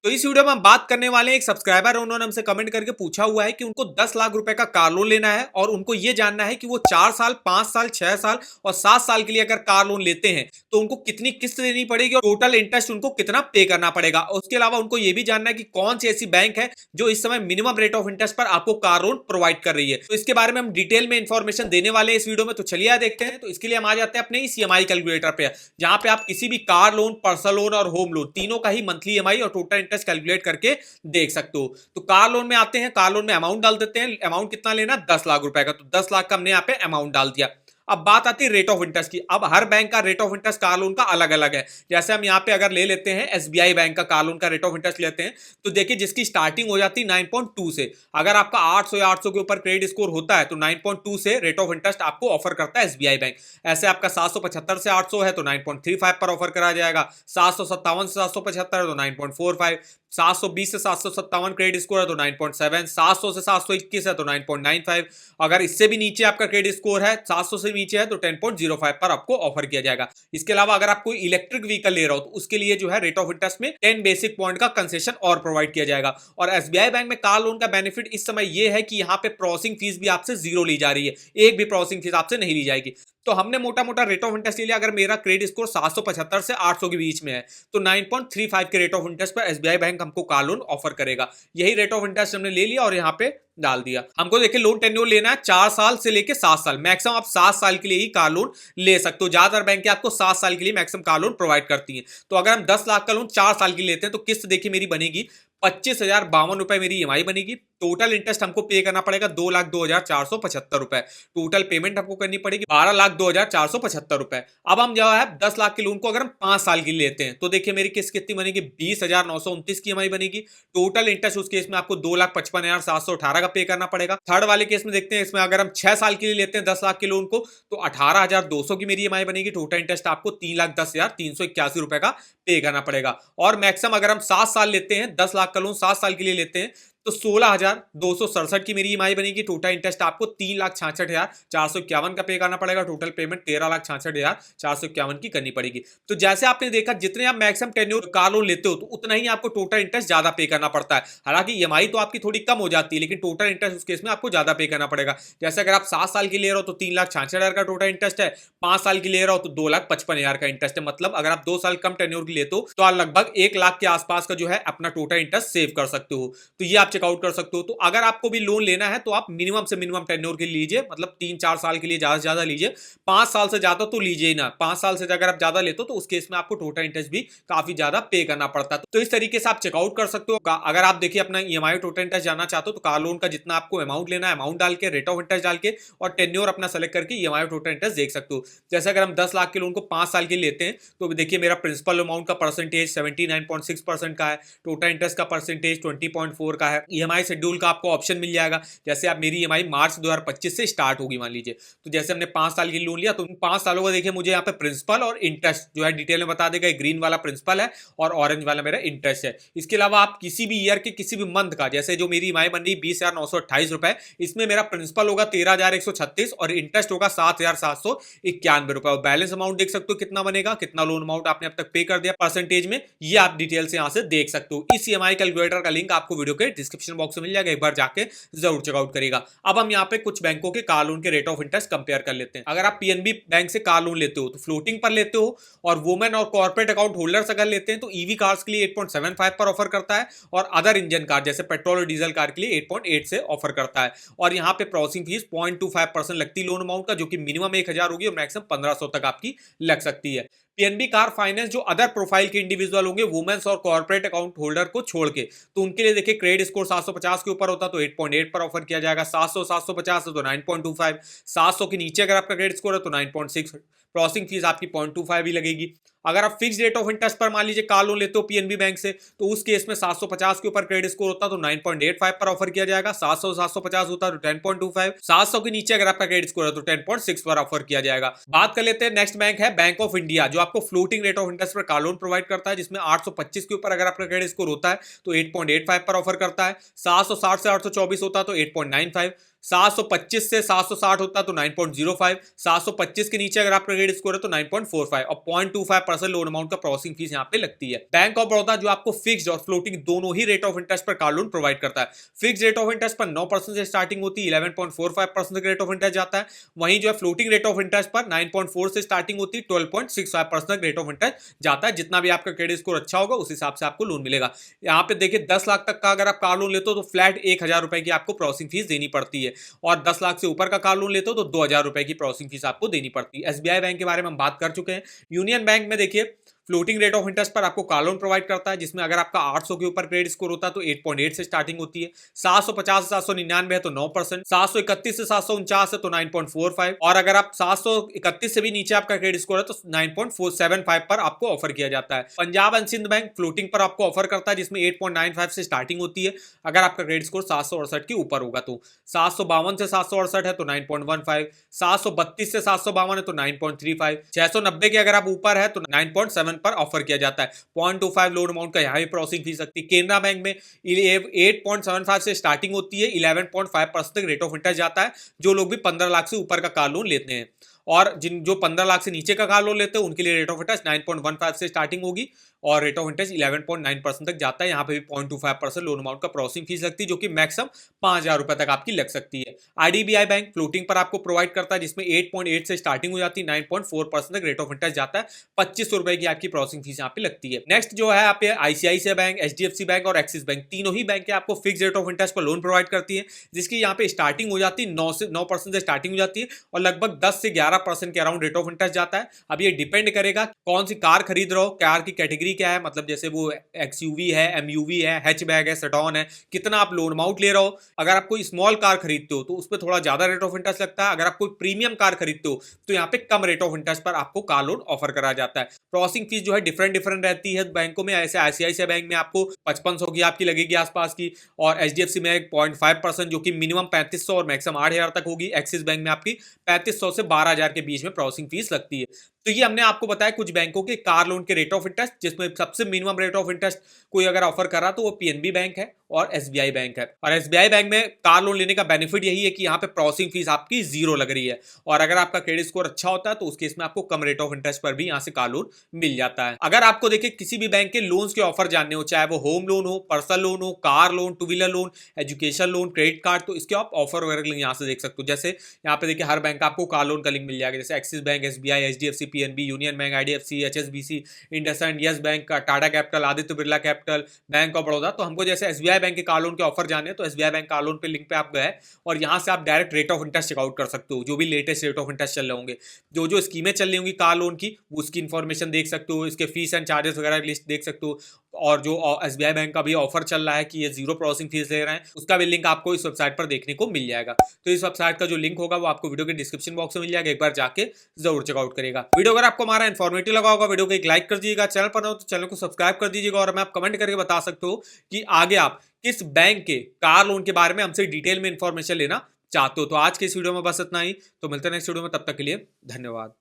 तो इस वीडियो में हम बात करने वाले हैं, एक सब्सक्राइबर है, उन्होंने हमसे कमेंट करके पूछा हुआ है कि उनको 10 लाख रुपए का कार लोन लेना है और उनको ये जानना है कि वो 4 साल, 5 साल, 6 साल और 7 साल के लिए अगर कार लोन लेते हैं तो उनको कितनी किस्त देनी पड़ेगी और टोटल इंटरेस्ट उनको कितना पे करना पड़ेगा। उसके अलावा उनको ये भी जानना है कि कौन सी ऐसी बैंक है जो इस समय मिनिमम रेट ऑफ इंटरेस्ट पर आपको कार लोन प्रोवाइड कर रही है। तो इसके बारे में हम डिटेल में इंफॉर्मेशन देने वाले हैं इस वीडियो में। तो चलिए देखते हैं। तो इसके लिए हम आ जाते हैं अपने इस ईएमआई कैलकुलेटर पे, जहां पे आप किसी भी कार लोन, पर्सनल लोन और होम लोन तीनों का ही मंथली ईएमआई और टोटल इंटरेस्ट कैलकुलेट करके देख सकते हो। तो कार लोन में आते हैं, कार लोन में अमाउंट डाल देते हैं। अमाउंट कितना लेना? 10 लाख रुपए का। तो 10 लाख का हमने यहाँ पे अमाउंट डाल दिया। अब बात आती है रेट ऑफ इंटरेस्ट की। अब हर बैंक का rate of interest car loan का अलग अलग है। जैसे हम यहाँ पे अगर ले लेते हैं एसबीआई बैंक का कार लोन का रेट ऑफ इंटरेस्ट लेते हैं, तो देखिए जिसकी स्टार्टिंग हो जाती है 9.2 से। अगर आपका 800 या 800 के ऊपर क्रेडिट स्कोर होता है तो 9.2 से रेट ऑफ इंटरेस्ट आपको ऑफर करता है एसबीआई बैंक। ऐसे आपका 775 से 800 है तो 9.35 पर ऑफर करा जाएगा। 757 से 775 है तो 9.45, 720 से 757 क्रेडिट स्कोर है तो 9.7, 700 से 721 है तो 9.95। अगर इससे भी नीचे आपका क्रेडिट स्कोर है, 700 से नीचे है, तो 10.05 पर आपको ऑफर किया जाएगा। इसके अलावा अगर आप कोई इलेक्ट्रिक व्हीकल ले रहे हो तो उसके लिए जो है रेट ऑफ इंटरेस्ट में 10 बेसिक पॉइंट का कंसेशन और प्रोवाइड किया जाएगा। और एसबीआई बैंक में कार लोन का बेनिफिट इस समय यह है कि यहाँ पे प्रोसेसिंग फीस भी आपसे जीरो ली जा रही है, एक भी प्रोसेसिंग फीस आपसे नहीं ली जाएगी। तो हमने मोटा मोटा रेट ऑफ इंटरेस्ट ले लिया। अगर मेरा क्रेडिट स्कोर 775 से 800 के बीच में है तो 9.35 के रेट ऑफ इंटरेस्ट पर एसबीआई बैंक हमको कार लोन ऑफर करेगा। यही रेट ऑफ इंटरेस्ट हमने ले लिया और यहाँ पे डाल दिया। हमको देखिए लोन टेन्योर लेना है 4 साल से लेके 7 साल। मैक्सिमम आप 7 साल के लिए ही कार लोन ले सकते हो। ज्यादातर बैंक आपको 7 साल के लिए मैक्सिमम कार लोन प्रोवाइड करती हैं। तो अगर हम 10 लाख का लोन 4 साल के लिए लेते हैं तो किस्त देखिए मेरी बनेगी 25,052 रुपए मेरी ईएमआई बनेगी। टोटल इंटरेस्ट हमको पे करना पड़ेगा 2,02,475 रुपए। टोटल पेमेंट हमको करनी पड़ेगी 12,02,475 रुपए। अब हम जो है 10 लाख के लोन को अगर हम 5 साल के लिए लेते हैं तो देखिए मेरी किस्त कितनी बनेगी? 20,929 की ईएमआई बनेगी। टोटल इंटरेस्ट उस केस में आपको 2,55,718 का पे करना पड़ेगा। थर्ड वाले केस में देखते हैं, इसमें अगर हम 6 साल के लिए लेते हैं 10 लाख के लोन को तो 18,200 की मेरी ईएमआई बनेगी। टोटल इंटरेस्ट आपको 3,10,381 रुपए का पे करना पड़ेगा। और मैक्सिमम अगर हम 7 साल लेते हैं, 10 लाख का लोन 7 साल के लिए लेते हैं तो 16,267 की मेरी ईएमआई बनेगी। टोटल इंटरेस्ट आपको 3,66,451 का पे करना पड़ेगा। टोटल पेमेंट 13,66,451 की करनी पड़ेगी। तो जैसे आपने देखा जितने आप मैक्सिमम टेन्योर कार लोन लेते हो तो उतना ही आपको टोटल इंटरेस्ट ज्यादा पे करना पड़ता है। हालांकि ईएमआई तो आपकी थोड़ी कम हो जाती है लेकिन टोटल इंटरेस्ट उस केस में आपको ज्यादा पे करना पड़ेगा। जैसे अगर आप 7 साल की ले रहे हो तो 3,66,000 का टोटल इंटरेस्ट है, 5 साल की ले रहे हो तो 2,55,000 का इंटरेस्ट है। मतलब अगर आप 2 साल कम टेन्योर की लेते हो तो आप लगभग 1 लाख के आसपास का जो है अपना टोटल इंटरेस्ट सेव कर सकते हो। तो ये आप चेकआउट कर सकते हो। तो अगर आपको भी लोन लेना है तो आप मिनिमम से मिनिमम टेन्योर के लीजिए, मतलब 3-4 साल के लिए ज्यादा से ज्यादा लीजिए। 5 साल से ज्यादा तो लीजिए ही ना। 5 साल से अगर आप ज्यादा लेते हो तो उस केस में आपको टोटल इंटरेस्ट भी काफी ज्यादा पे करना पड़ता है। तो इस तरीके से आप चेकआउट कर सकते हो। अगर आप देखिए अपना ईएमआई टोटल इंटरेस्ट जानना चाहते हो तो कार लोन का जितना आपको अमाउंट लेना है, अमाउंट डाल के, रेट ऑफ इंटरेस्ट डाल के और टेन्योर अपना सेलेक्ट करके ईएमआई टोटल इंटरेस्ट देख सकते हो। जैसे अगर हम 10 लाख के लोन को 5 साल के लिए लेते हैं तो देखिए मेरा प्रिंसिपल अमाउंट का परसेंटेज 79.6% का है, टोटल इंटरेस्ट का परसेंटेज 20.4 का है। ईएमआई शेड्यूल का आपको ऑप्शन मिल जाएगा। जैसे आप मेरी ईएमआई मार्च 2025 से स्टार्ट होगी मान लीजिए, तो जैसे हमने 5 साल की लोन लिया तो 5 सालों का देखिए मुझे यहाँ पे प्रिंसिपल और इंटरेस्ट जो है डिटेल में बता देगा। ग्रीन वाला प्रिंसिपल है और ऑरेंज वाला मेरा इंटरेस्ट है। इसके अलावा आप किसी भी ईयर के किसी भी मंथ का, जैसे जो मेरी ईएमआई बन रही 20,928 रुपए, इसमें मेरा प्रिंसिपल होगा 13,136 और इंटरेस्ट होगा 7,791 रुपए। और बैलेंस अमाउंट देख सकते हो कितना बनेगा, कितना लोन अमाउंट आपने अब तक पे कर दिया परसेंटेज में, ये आप डिटेल से यहाँ से देख सकते हो। इस ईएमआई कैलकुलेटर का लिंक आपको वीडियो के डिस्क्रिप्शन बॉक्स में मिल जाएगा, एक बार जाके जरूर चेकआउट करेगा। अब हम यहाँ पे कुछ बैंकों के कार लोन के रेट ऑफ इंटरेस्ट कंपेयर कर लेते हैं। अगर आप पीएनबी बैंक से कार लोन लेते हो तो फ्लोटिंग पर लेते हो, और वुमेन और कॉर्पोरेट अकाउंट होल्डर्स अगर लेते हैं तो ईवी कार्स के लिए 8.75 पर ऑफर करता है और अदर इंजन कार जैसे पेट्रोल और डीजल कार के लिए 8.8 से ऑफर करता है। और यहाँ पे प्रोसेसिंग फीस 0.25% लगती है लोन अमाउंट का, जो कि मिनिमम 1,000 होगी और मैक्सिमम 1,500 तक आपकी लग सकती है। पीएनबी कार फाइनेंस जो अदर प्रोफाइल के इंडिविजुअल होंगे वुमेन्स और कॉर्पोरेट अकाउंट होल्डर को छोड़ के, तो उनके लिए देखिए क्रेडिट स्कोर 750 के ऊपर होता तो 8.8 पर ऑफर किया जाएगा। 700-750 है तो 9.25, 700 के नीचे अगर आपका क्रेडिट स्कोर है तो 9.6, प्रोसेसिंग फीस आपकी 0.25 ही लगेगी। अगर आप फिक्स रेट ऑफ इंटरेस्ट पर मान लीजिए कार लोन लेते हो पीएनबी बैंक से तो उस केस में 750 के ऊपर क्रेडिट स्कोर होता तो 9.85 पर ऑफर किया जाएगा। 700-750 होता तो 10.25, 700 के नीचे अगर आपका क्रेडिट स्कोर है तो 10.6 पर ऑफर किया जाएगा। बात कर लेते हैं नेक्स्ट बैंक है बैंक ऑफ इंडिया, जो आपको फ्लोटिंग रेट ऑफ इंटरेस्ट पर कार लोन प्रोवाइड करता है, जिसमें 825 के ऊपर अगर आपका क्रेडिट स्कोर होता है तो 8.85 पर ऑफर करता है। 760 से 824 होता तो 8.95, 725 से 760 होता है तो 9.05, 725 के नीचे अगर आपका क्रेडिट स्कोर है तो 9.45 और 0.25% लोन अमाउंट का प्रोसेसिंग फीस यहाँ पे लगती है। बैंक ऑफ बड़ौदा जो आपको फिक्स्ड और फ्लोटिंग दोनों ही रेट ऑफ इंटरेस्ट पर कार लोन प्रोवाइड करता है। फिक्स रेट ऑफ इंटरेस्ट पर 9% से स्टार्टिंग होती है, 11.45% रेट ऑफ इंटरेस्ट जाता है। वहीं जो है फ्लोटिंग रेट ऑफ इंटरेस्ट पर 9.4 से स्टार्टिंग होती है, 12.65% रेट ऑफ इंटरेस्ट जाता है। जितना भी आपका क्रेडिट स्कोर अच्छा होगा उस हिसाब से आपको लोन मिलेगा। यहाँ पे देखिए 10 लाख तक का अगर आप कार लोन लेते हो तो फ्लैट 1,000 रुपए की आपको प्रोसेसिंग फीस देनी पड़ती है, और 10 लाख से ऊपर का कार लोन लेते हो तो 2,000 रुपए की प्रोसेसिंग फीस आपको देनी पड़ती है। एसबीआई बैंक के बारे में हम बात कर चुके हैं। यूनियन बैंक में देखिए फ्लोटिंग रेट ऑफ इंटरेस्ट पर आपको कार लोन प्रोवाइड करता है, जिसमें अगर आपका 800 के ऊपर क्रेडिट स्कोर होता है तो 8.8 से स्टार्टिंग होती है, 750 से 799 है तो 9%, 731 से 749 है तो 9.45, और अगर आप 731 से भी नीचे आपका क्रेडिट स्कोर है तो 9.475 पर आपको ऑफर किया जाता है। Punjab and Sind Bank floating पर आपको ऑफर करता है, जिसमें 8.95 से स्टार्टिंग होती है, अगर आपका क्रेडिट स्कोर 768 के ऊपर होगा तो 752 से 768 है तो 9.15, 732 से 752 है तो 9.35, 690 के अगर आप ऊपर है तो 9.7 पर ऑफर किया जाता है। 0.25 लोन अमाउंट का यहाँ भी प्रोसेसिंग फीस लगती है। केनरा बैंक में 8.75 से स्टार्टिंग होती है, 11.5% तक रेट ऑफ इंटरेस्ट जाता है, जो लोग भी 15 लाख से ऊपर का कार लोन लेते हैं। और जो 15 लाख से नीचे का कार लोन लेते हैं उनके लिए रेट ऑफ इंटरेस्ट 9.15 से स्टार्टिंग होगी, और रेट ऑफ इंटरेस्ट 11.9% तक जाता है। यहाँ पे भी 0.25% लोन अमाउंट का प्रोसेसिंग फीस लगती है, जो कि मैक्सिमम 5,000 रुपए तक आपकी लग सकती है। आईडीबीआई बैंक फ्लोटिंग पर आपको प्रोवाइड करता है, जिसमें 8.8 से स्टार्टिंग हो जाती है, 9.4% तक रेट ऑफ इंटरेस्ट जाता है, 2500 रुपए की आपकी प्रोसेसिंग फीस यहाँ पे लगती है। नेक्स्ट जो है आप आईसीआईसीआई बैंक, एचडीएफसी बैंक और एक्सिस बैंक, तीनों ही बैंक आपको फिक्स रेट ऑफ इंटरेस्ट पर लोन प्रोवाइड करती है, जिसकी यहाँ पे स्टार्टिंग हो जाती है 9% से स्टार्टिंग हो जाती है, और लगभग 10 से 11% के अराउंड रेट ऑफ इंटरेस्ट जाता है। अब ये डिपेंड करेगा कौन सी कार खरीद रहे हो, कार की कैटेगरी क्या है, मतलब जैसे वो एक्सयूवी है, एमयूवी है, हैचबैक है, सेडॉन है, कितना आप लोन अमाउंट ले रहे हो। अगर आप कोई स्मॉल कार खरीदते हो तो उस पर थोड़ा ज्यादा रेट ऑफ इंटरेस्ट लगता है, अगर आप कोई प्रीमियम कार खरीदते हो तो यहाँ पे कम रेट ऑफ इंटरेस्ट पर आपको कार लोन ऑफर करा जाता है। प्रोसेसिंग फीस जो है डिफरेंट रहती है बैंकों में। ऐसे आईसीआईसीआई बैंक में आपको 5500 की आपकी लगेगी आसपास की, और एचडीएफसी में 0.5% जो कि मिनिमम 3500 और मैक्सिमम 8,000 तक होगी। एक्सिस बैंक में आपकी 3500 से 12,000 के बीच में प्रोसेसिंग फीस लगती है। तो ये हमने आपको बताया कुछ बैंकों के कार लोन के रेट ऑफ इंटरेस्ट, जिसमें सबसे मिनिमम रेट ऑफ इंटरेस्ट कोई अगर ऑफर कर रहा तो वो पीएनबी बैंक है और एसबीआई बैंक है। और एसबीआई बैंक में कार लोन लेने का बेनिफिट यही है कि यहाँ पे प्रोसेसिंग फीस आपकी 0 लग रही है, और अगर आपका क्रेडिट स्कोर अच्छा होता है तो उस केस में आपको कम रेट ऑफ इंटरेस्ट पर भी यहाँ से कार लोन मिल जाता है। अगर आपको देखिए किसी भी बैंक के लोन्स के ऑफर जानने हो, चाहे वो होम लोन हो, पर्सनल लोन हो, car loan, two wheeler loan, education loan, credit card, तो इसके आप ऑफर वगैरह यहाँ से देख सकते हो। जैसे यहाँ पे देखिए हर बैंक का आपको कार लोन का लिंक मिल जाएगा, जैसे Axis Bank, SBI, HDFC, PNB, Union Bank, IDFC, HSBC, IndusInd, Yes Bank, Tata Capital, Aditya Birla Capital, Bank of Baroda. तो हमको जैसे एसबीआई बैंक के कार लोन के ऑफर जाने तो एसबीआई बैंक कार लोन पे लिंक पे आप गए और यहाँ से आप direct rate of interest check out कर सकते हो। जो भी लेटेस्ट रेट ऑफ इंटरेस्ट चल रहे होंगे, जो जो स्कीमें चल रही होंगी कार लोन की, उसकी इन्फॉर्मेशन देख सकते हो, इसके फीस एंड चार्जेस वगैरह लिस्ट देख सकते हो। और जो एसबीआई बैंक का भी ऑफर चल रहा है कि ये 0 प्रोसेसिंग फीस ले रहे हैं, उसका भी लिंक आपको इस वेबसाइट पर देखने को मिल जाएगा। तो इस वेबसाइट का जो लिंक होगा वो आपको वीडियो के डिस्क्रिप्शन बॉक्स में मिल जाएगा, एक बार जाके जरूर चेकआउट करेगा। वीडियो अगर आपको हमारा इन्फॉर्मेटिव लगा होगा, वीडियो को एक लाइक कर दीजिएगा, चैनल पर हो तो चैनल को सब्सक्राइब कर दीजिएगा, और हमें आप कमेंट करके बता सकते हो कि आगे आप किस बैंक के कार लोन के बारे में हमसे डिटेल में इंफॉर्मेशन लेना चाहते हो। तो आज के इस वीडियो में बस इतना ही, तो मिलते हैं नेक्स्ट वीडियो में, तब तक के लिए धन्यवाद।